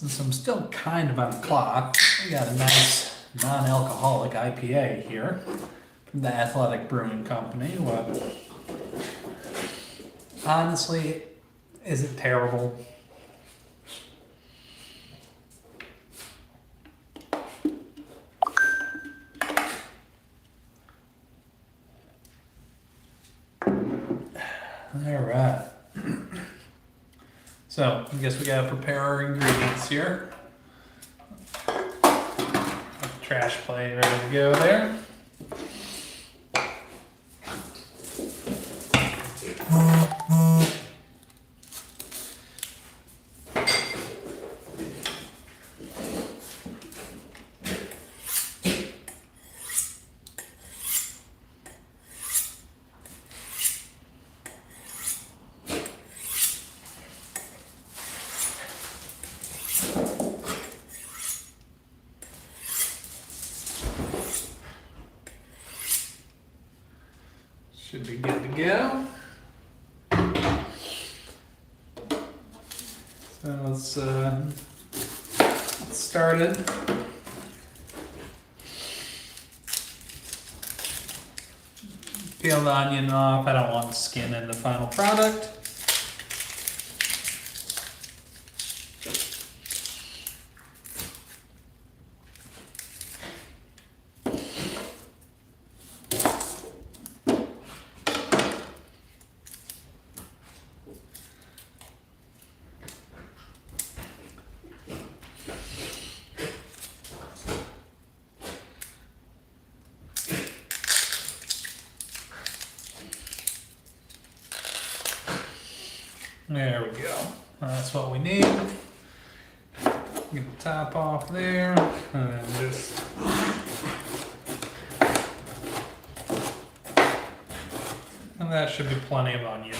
Since I'm still kind of on the clock, we got a nice non-alcoholic IPA here from the Athletic Brewing Company. What honestly, is it terrible? All right. So, I guess we gotta prepare our ingredients here. Trash plate ready to go there. Should be good to go. So let's get started. Peel the onion off. I don't want the skin in the final product. There we go. That's what we need. Get the top off there, and then just and that should be plenty of onion.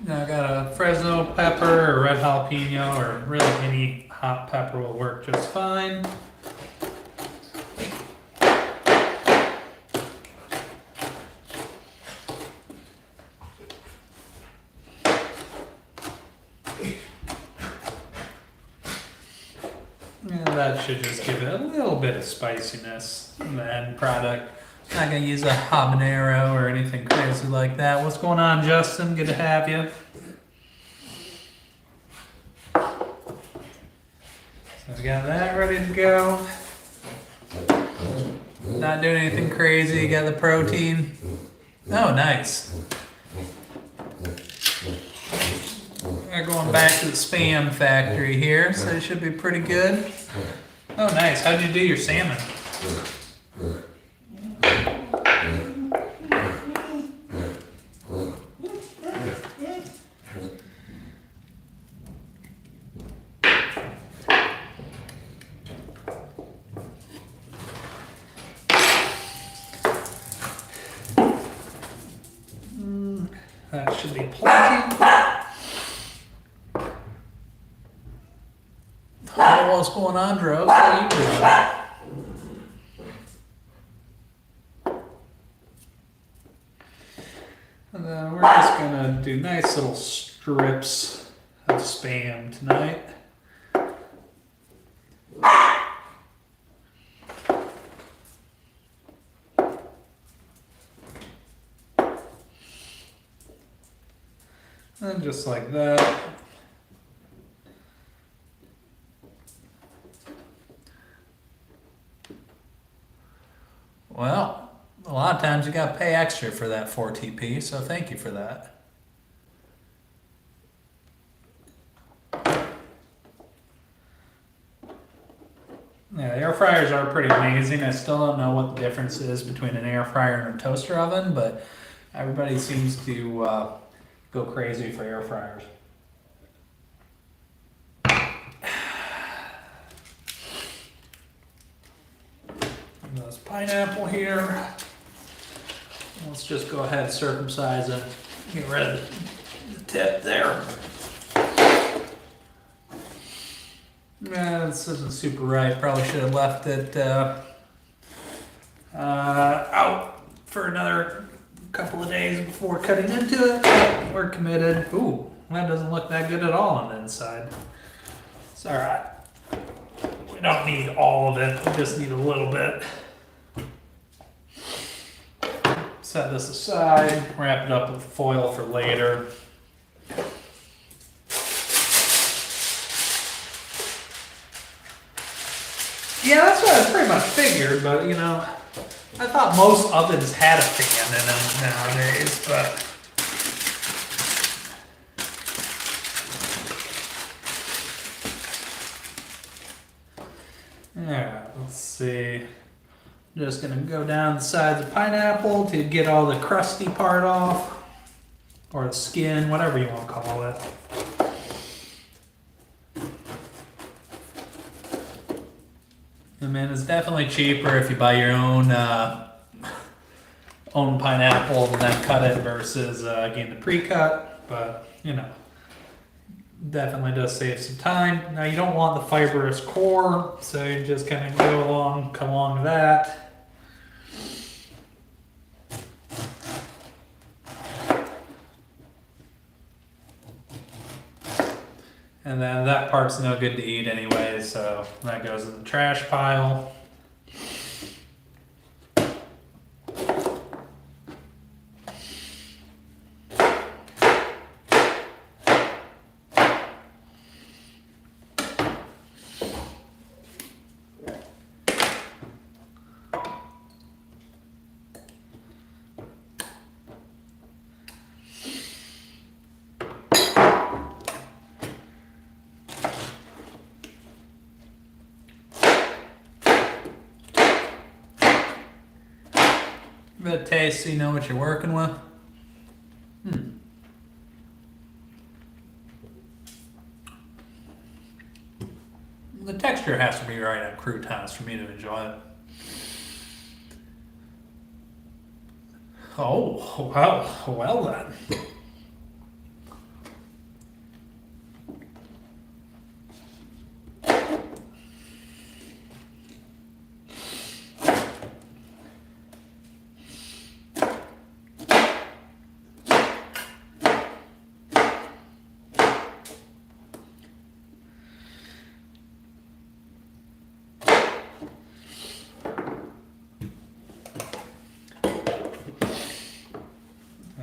Now I got a Fresno pepper or red jalapeno, or really any hot pepper will work just fine. And that should just give it a little bit of spiciness in the end product. Not gonna use a habanero or anything crazy like that. What's going on, Justin? Good to have you. So we got that ready to go. Not doing anything crazy. Got the protein. Oh, nice. We're going back to the Spam factory here, so it should be pretty good. Oh, nice. How'd you do your salmon? That should be plenty. Oh, what's going on, Dro? What are you doing? And then we're just gonna do nice little strips of Spam tonight. And just like that. Well, a lot of times you gotta pay extra for that 4TP, so thank you for that. Yeah, air fryers are pretty amazing. I still don't know what the difference is between an air fryer and a toaster oven, but everybody seems to go crazy for air fryers. This pineapple here. Let's just go ahead and circumcise it. Get rid of the tip there. This isn't super ripe. Probably should have left it out for another couple of days before cutting into it. But we're committed. Ooh, that doesn't look that good at all on the inside. It's alright. We don't need all of it. We just need a little bit. Set this aside. Wrap it up with foil for later. Yeah, that's what I pretty much figured, but you know, I thought most ovens had a fan in them nowadays, but yeah, let's see. I'm just gonna go down the sides of pineapple to get all the crusty part off, or the skin, whatever you want to call it. And then it's definitely cheaper if you buy your own pineapple and then cut it versus getting the pre-cut. But you know, definitely does save some time. Now you don't want the fibrous core, so you just kind of come along that. And then that part's no good to eat anyway, so that goes in the trash pile. Bit of taste so you know what you're working with. The texture has to be right on croutons for me to enjoy it. Oh, wow. Well then.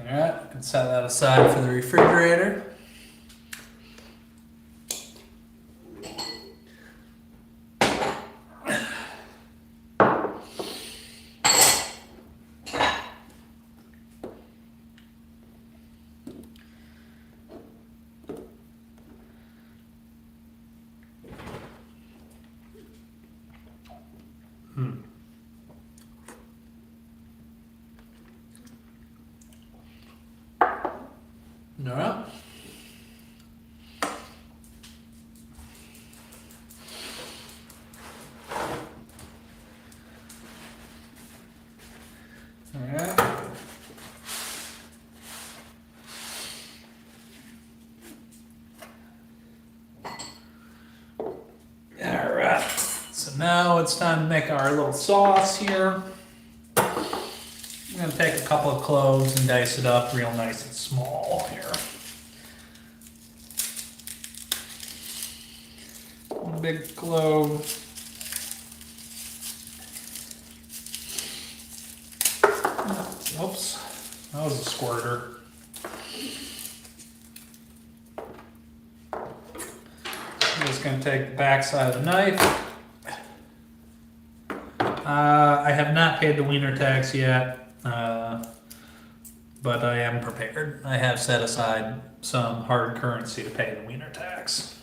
Alright, I can set that aside for the refrigerator. Alright. Alright. Alright. So now it's time to make our little sauce here. I'm going to take a couple of cloves and dice it up real nice and small here. One big clove. Whoops, that was a squirter. I'm just going to take the back side of the knife. I have not paid the wiener tax yet. But I am prepared. I have set aside some hard currency to pay the wiener tax.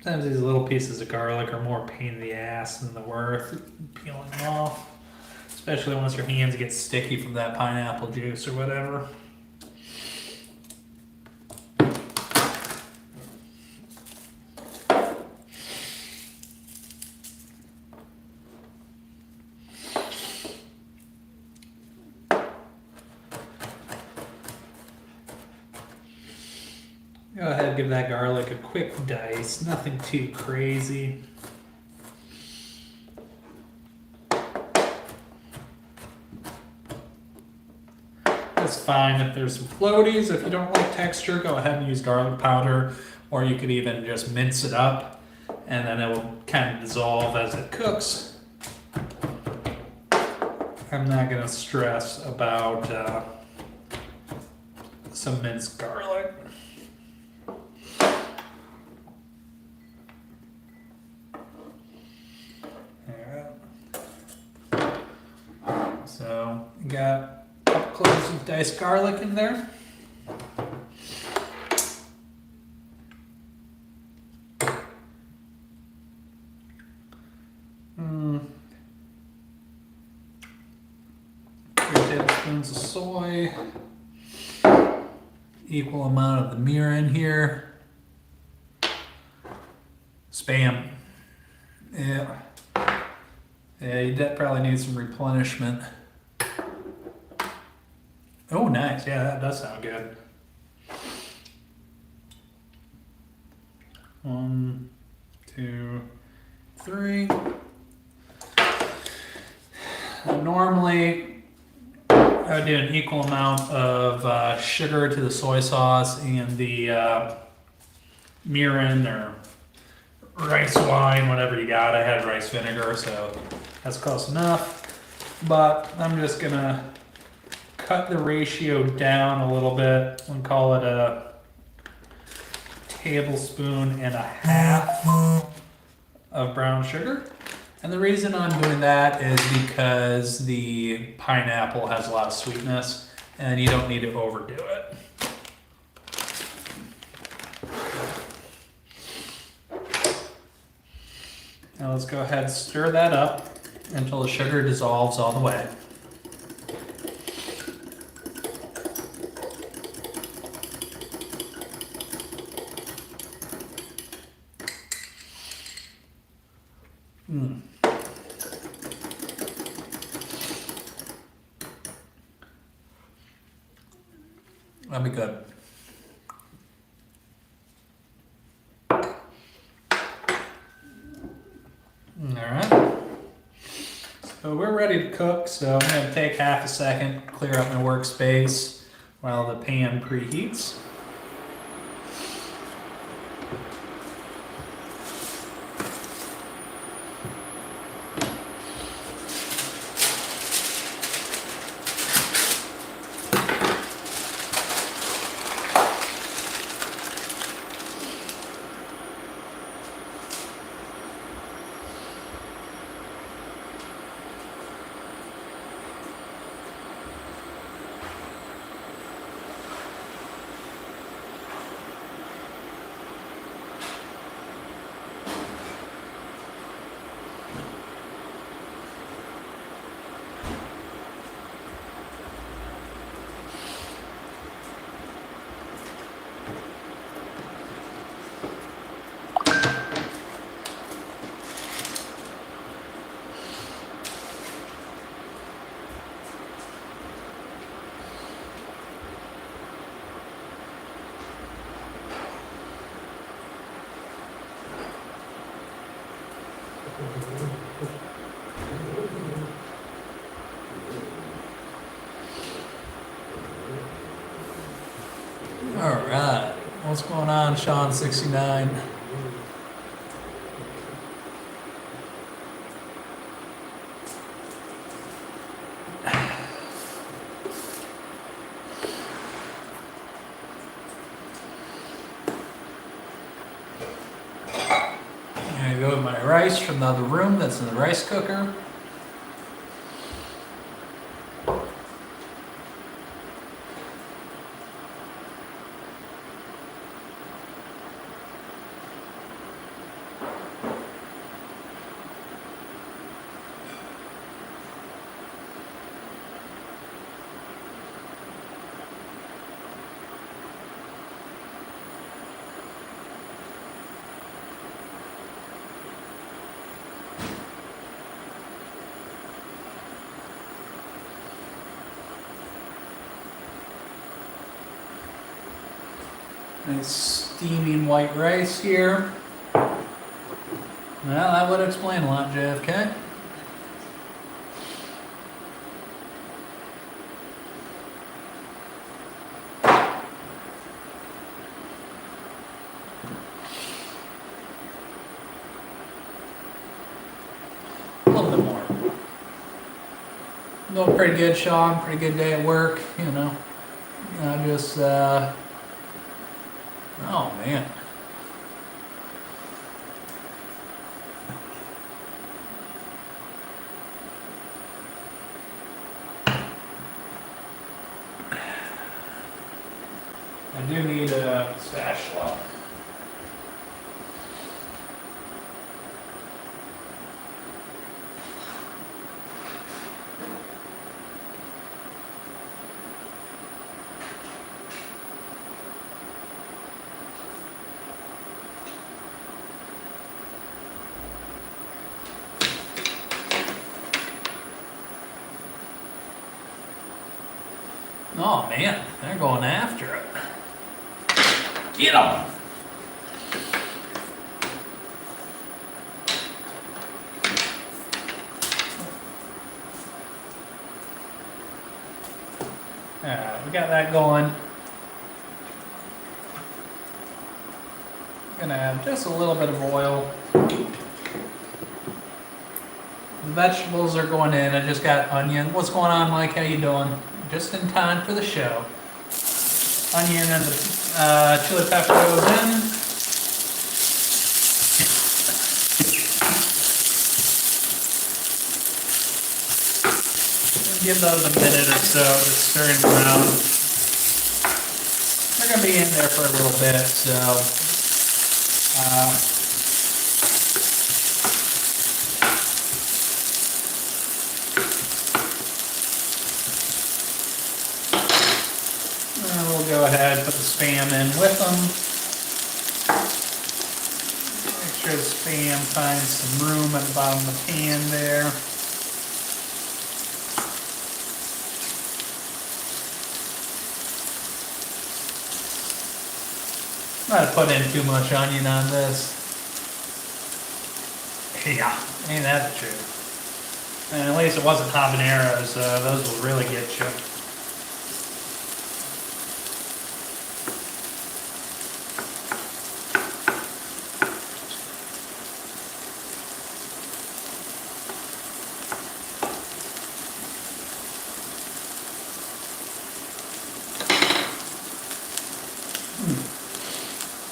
Sometimes these little pieces of garlic are more pain in the ass than the worth peeling them off. Especially once your hands get sticky from that pineapple juice or whatever. go ahead and give that garlic a quick dice. Nothing too crazy. That's fine if there's some floaties. If you don't like texture, go ahead and use garlic powder, or you could even just mince it up, and then it will kind of dissolve as it cooks. I'm not going to stress about some minced garlic. So, you got a couple cloves of diced garlic in there. Tablespoons of soy, equal amount of the mirin here. Spam. Yeah, you probably need some replenishment. Oh, nice. Yeah, that does sound good. 1, 2, 3. Normally, I would do an equal amount of sugar to the soy sauce and the mirin or rice wine, whatever you got. I had rice vinegar, so that's close enough. But I'm just gonna cut the ratio down a little bit and call it a tablespoon and a half of brown sugar. And the reason I'm doing that is because the pineapple has a lot of sweetness and you don't need to overdo it. Now let's go ahead and stir that up until the sugar dissolves all the way. That'll be good. Alright. So we're ready to cook, so I'm going to take half a second, clear up my workspace while the pan preheats. Alright, what's going on, Sean69? I'm gonna go with my rice from the other room that's in the rice cooker. Nice steaming white rice here. Well, that would explain a lot, JFK. A little bit more. Doing pretty good, Sean. Pretty good day at work, you know. Just, oh man. I do need a spatula. Oh man, they're going after it. Get them! Alright, we got that going. Gonna add just a little bit of oil. The vegetables are going in. I just got onion. What's going on, Mike? How you doing? Just in time for the show. Onion and the chili pepper goes in. Give those a minute or so, just stirring them around. They're going to be in there for a little bit, so we'll go ahead and put the Spam in with them. Make sure the Spam finds some room at the bottom of the pan there. I'm not put in too much onion on this. Yeah, ain't that the truth? And at least it wasn't habaneros, those will really get you.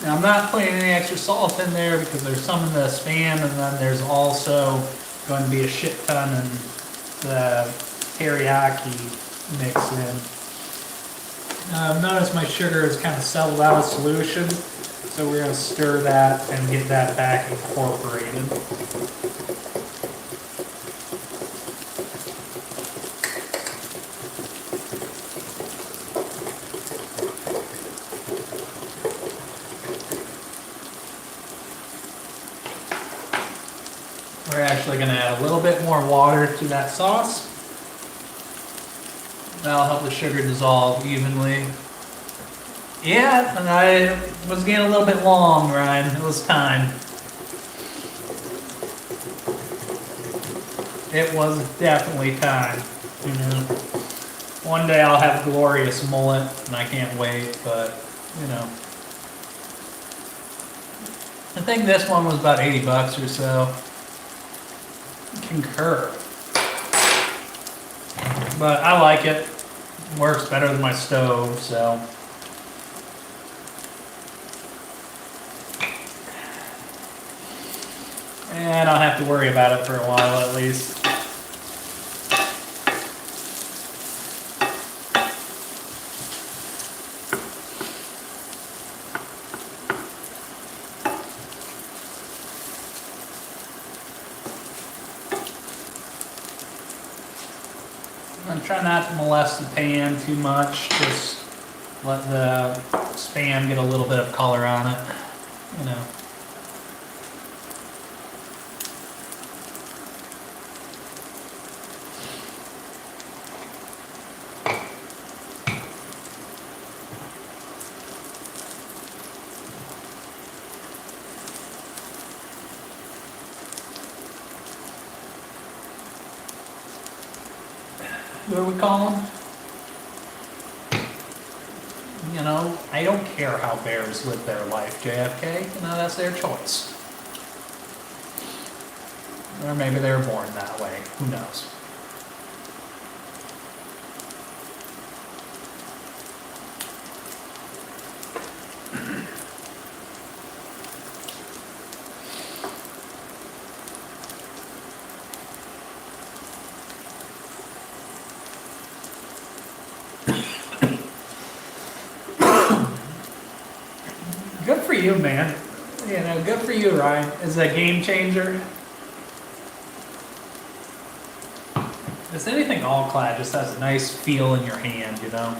Now, I'm not putting any extra salt in there because there's some in the Spam, and then there's also going to be a shit ton in the teriyaki mix in. Notice my sugar is kind of settled out of solution, so we're going to stir that and get that back incorporated. We're actually going to add a little bit more water to that sauce. That'll help the sugar dissolve evenly. Yeah, and I was getting a little bit long, Ryan. It was time. It was definitely time. You know, one day I'll have a glorious mullet, and I can't wait, but, you know. I think this one was about 80 bucks or so. Concur. But I like it. Works better than my stove, so. And I'll have to worry about it for a while at least. I'm trying not to molest the pan too much, just let the Spam get a little bit of color on it, you know. what do we call them? You know, I don't care how bears live their life, JFK. You know, that's their choice. Or maybe they were born that way. Who knows? Good for you, man. You know, good for you, Ryan. Is a game changer. Just anything all clad just has a nice feel in your hand, you know.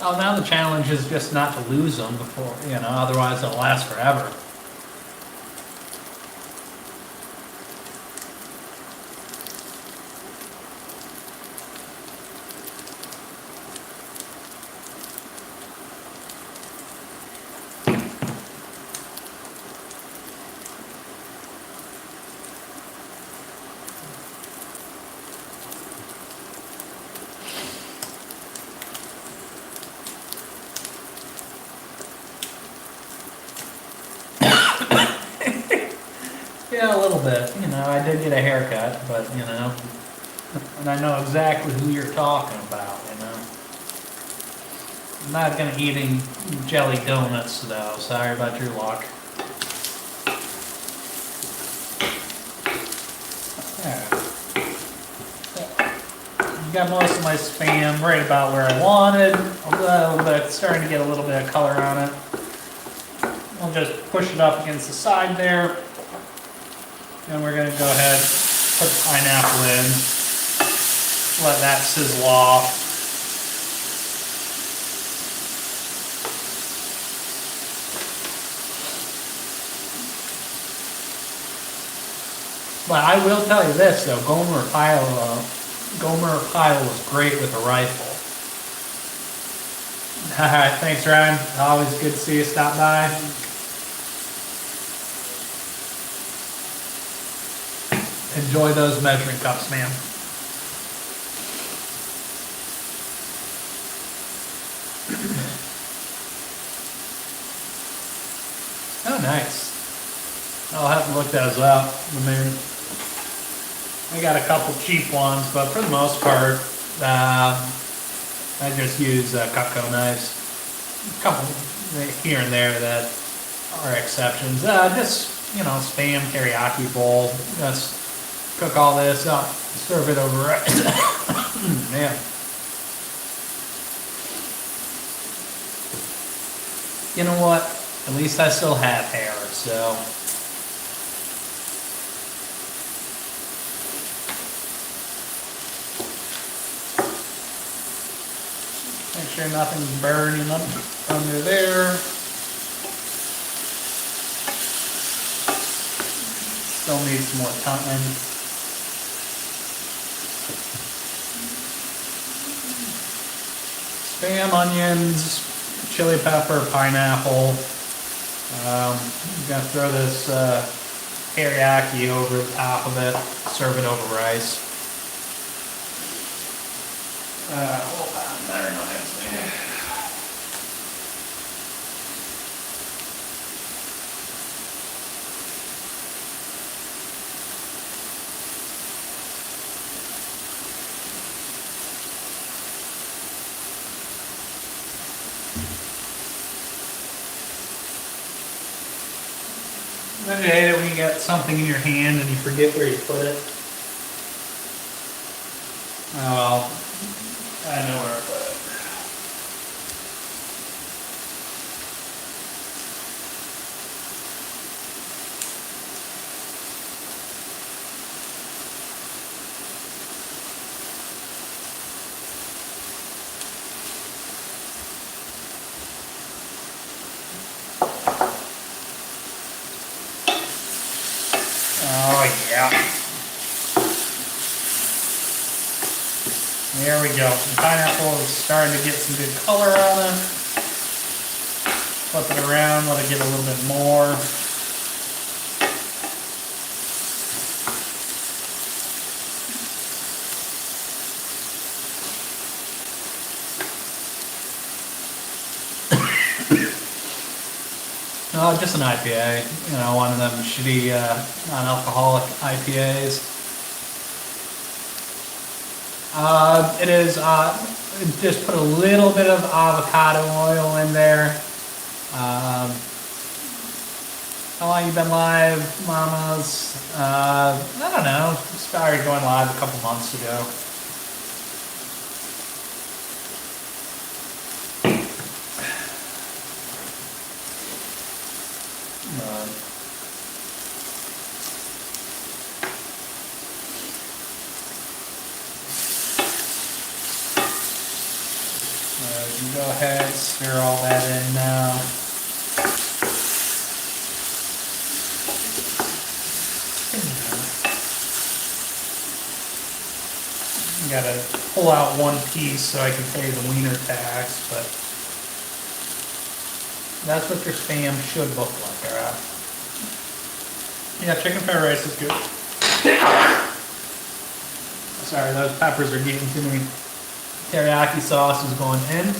Oh, now the challenge is just not to lose them before, you know, otherwise they'll last forever. Yeah, a little bit. You know, I did get a haircut, but, you know, and I know exactly who you're talking about, you know. I'm not going to eating jelly donuts, though. Sorry about your luck. Yeah. Got most of my Spam right about where I wanted. A little bit, starting to get a little bit of color on it. I'll just push it up against the side there. And we're going to go ahead, put the pineapple in, let that sizzle off. But I will tell you this though, Gomer Pyle was great with a rifle. Alright, thanks Ryan. Always good to see you stop by. Enjoy those measuring cups, man. Oh, nice. I'll have to look those up. I mean, I got a couple cheap ones, but for the most part, I just use Cutco knives. A couple here and there that are exceptions. Just, you know, Spam teriyaki bowl. Just cook all this up, serve it over rice. Man. You know what? At least I still have hair, so. Make sure nothing's burning up under there. Still need some more time. Spam, onions, chili pepper, pineapple. I'm gonna throw this teriyaki over the top of it, serve it over rice. Hold on, there, knives. Don't you hate it when you got something in your hand and you forget where you put it? Oh well, I know where I put it. There we go. The pineapple is starting to get some good color on it. Flip it around, let it get a little bit more. Oh, just an IPA. You know, one of them shitty non-alcoholic IPAs. It is, just put a little bit of avocado oil in there. How long you been live, mamas? I don't know. Started going live a couple months ago. You can go ahead, stir all that in now. Gotta pull out one piece so I can pay the wiener tax, but that's what your spam should look like, alright? Yeah, chicken fried rice is good. Sorry, those peppers are getting to me. Teriyaki sauce is going in.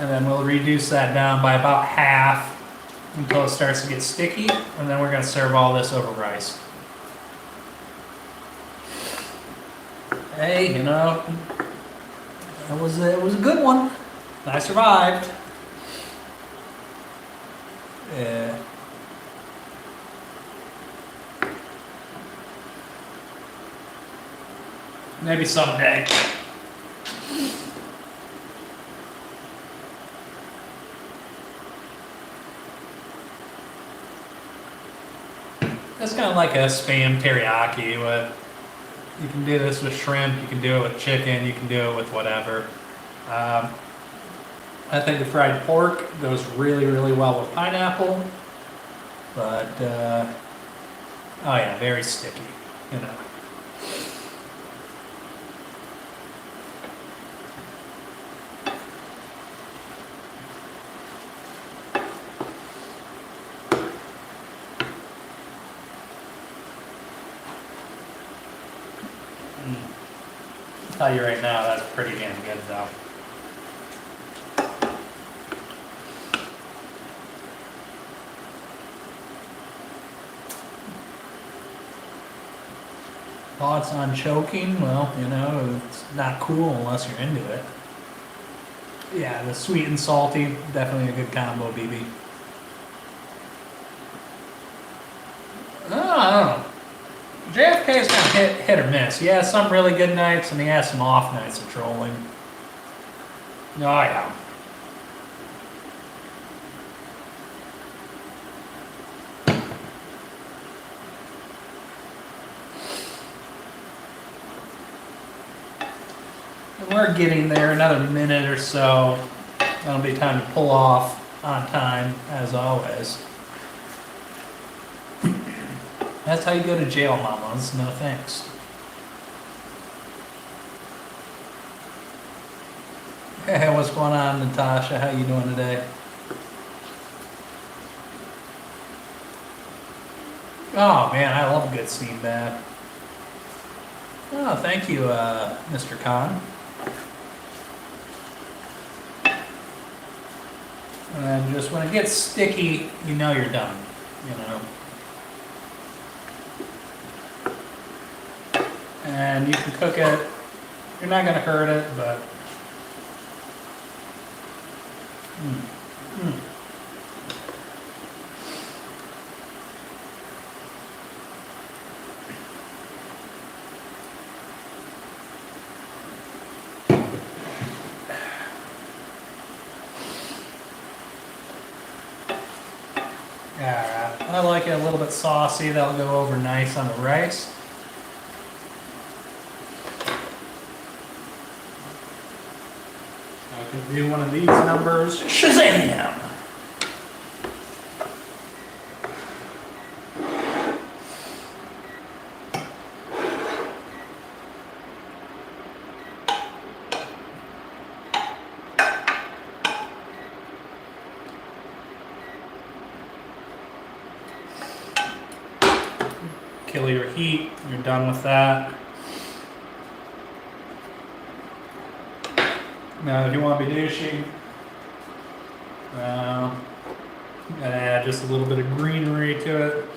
And then we'll reduce that down by about half until it starts to get sticky, and then we're going to serve all this over rice. Hey, you know, it was a good one. I survived. Yeah. Maybe someday. It's kind of like a spam teriyaki. You can do this with shrimp, you can do it with chicken, you can do it with whatever. I think the fried pork goes really, really well with pineapple. But, oh yeah, very sticky, you know. I'll tell you right now, that's pretty damn good though. Thoughts on choking? Well, you know, it's not cool unless you're into it. Yeah, the sweet and salty, definitely a good combo, BB. I don't know. JFK is kind of hit or miss. He has some really good nights, and he has some off nights of trolling. Oh, yeah. And we're getting there, another minute or so. That'll be time to pull off on time, as always. That's how you go to jail, mamas. No thanks. Hey, what's going on, Natasha? How you doing today? Oh man, I love a good steam bath. Oh, thank you, Mr. Khan. And just when it gets sticky, you know you're done. You know. And you can cook it. You're not going to hurt it, but I like it a little bit saucy. That'll go over nice on the rice. I can do one of these numbers. Shazam! kill your heat. You're done with that. Now, if you want to be douchey, gotta add just a little bit of greenery to it.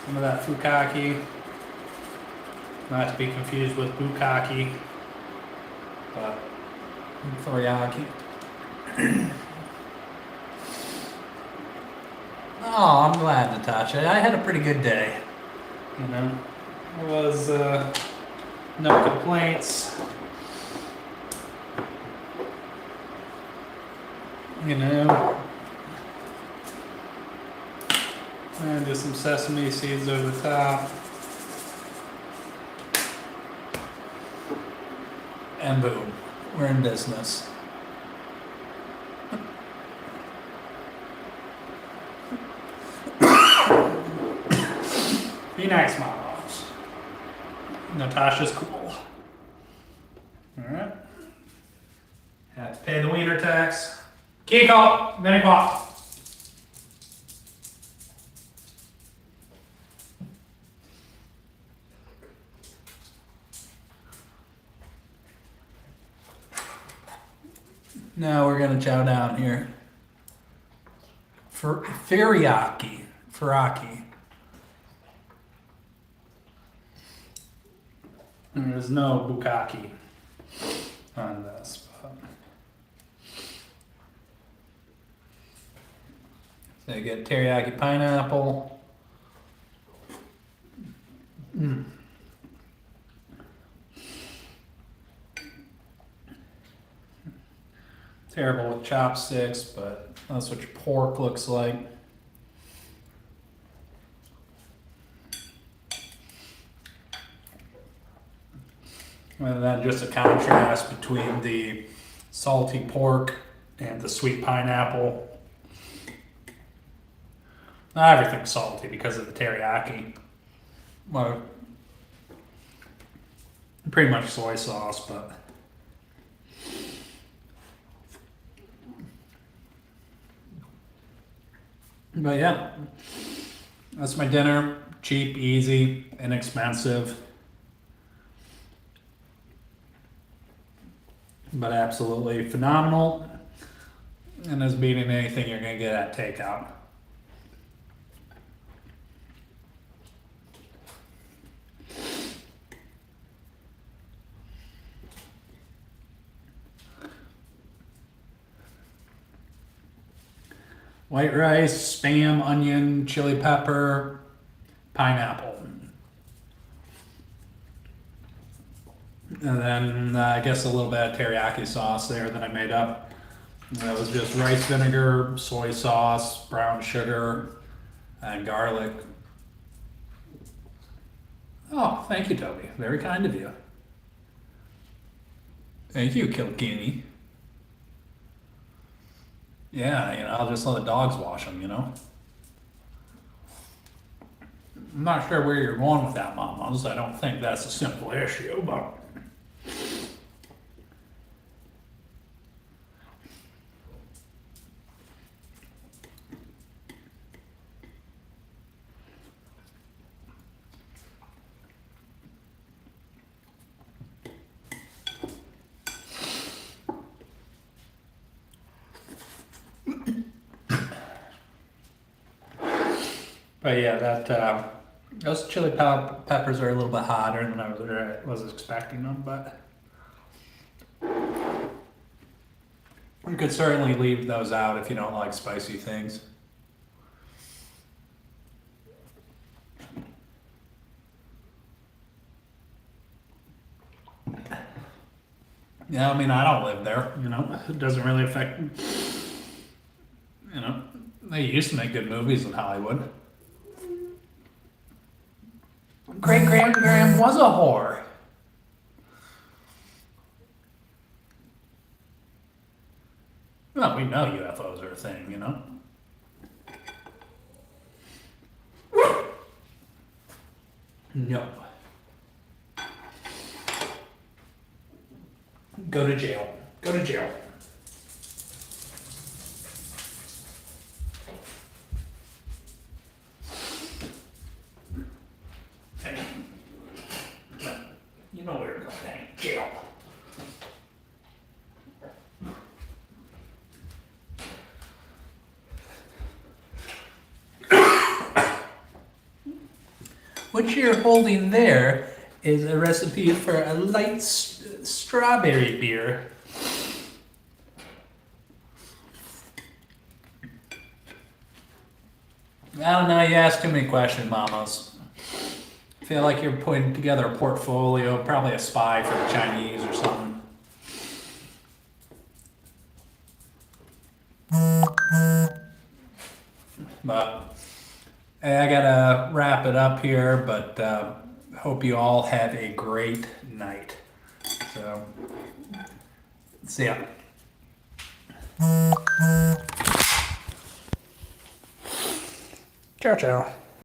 Some of that fukaki. Not to be confused with bukkake, but teriyaki. Oh, I'm glad, Natasha. I had a pretty good day. You know, it was no complaints. You know, and just some sesame seeds over the top. And boom, we're in business. Be nice, moms. Natasha's cool. Alright. Have to pay the wiener tax. Kiko, mini pop. Now we're gonna chow down here. Teriyaki. There's no bukkake on this. So you get teriyaki pineapple. Terrible with chopsticks, but that's what your pork looks like. And then just a contrast between the salty pork and the sweet pineapple. Not everything's salty because of the teriyaki. Well, pretty much soy sauce, but yeah, that's my dinner. Cheap, easy, inexpensive, but absolutely phenomenal. And is beating anything you're gonna get at takeout. White rice, spam, onion, chili pepper, pineapple. And then I guess a little bit of teriyaki sauce there that I made up. That was just rice vinegar, soy sauce, brown sugar, and garlic. Oh, thank you, Toby. Very kind of you. Thank you, Kilkini. Yeah, you know, I'll just let the dogs wash them, you know? I'm not sure where you're going with that, mamas. I don't think that's a simple issue, but... But yeah, those chili peppers are a little bit hotter than I was expecting them, but you could certainly leave those out if you don't like spicy things. Yeah, I mean, I don't live there, you know, it doesn't really affect, you know, they used to make good movies in Hollywood. Great-grand was a whore. Well, we know UFOs are a thing, you know? No. Go to jail. Go to jail. What you're holding there is a recipe for a light strawberry beer. I don't know, you ask too many questions, mamas. I feel like you're putting together a portfolio, probably a spy for the Chinese or something. But hey, I gotta wrap it up here, but hope you all have a great night. So, see ya. Ciao, ciao.